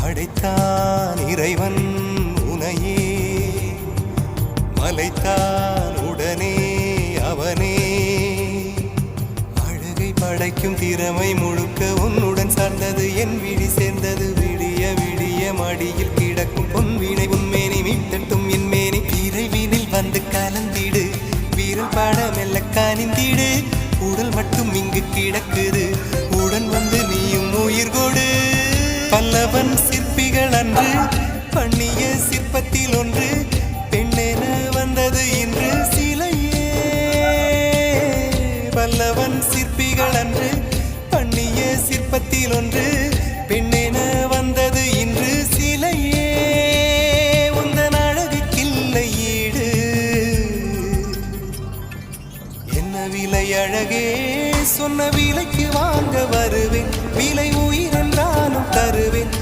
படைத்தான் இறைவன் உனையே, மலைத்தான் உடனே அவனே. அழகை படைக்கும் திறமை முழுக்க உன்னுடன் சார்ந்தது, என் விழி சேர்ந்தது. விடிய விடிய மடியில் கிடக்கும் பொன்வினை உன்மேனி மீட்டட்டும் என் மேனி. இறைவினில் வந்து கலந்திடு, வீரல் பாட மெல்ல காணிந்திடு. உடல் மட்டும் இங்கு கிடக்குது, உடன் வந்து நீயும் உயிர் கொடு. பல்லவன் சிற்பிகள் அன்று பண்ணிய சிற்பத்தில் ஒன்று, பெண்ணென வந்தது இன்று சிலையே. பல்லவன் சிற்பிகள் அன்று பண்ணிய சிற்பத்தில் ஒன்று, பெண்ணென வந்தது இன்று சிலையே. உந்தன் அழகுக்கில்லை ஈடு, என்ன விலை அழகே, சொன்ன விலைக்கு வாங்க வருவேன்.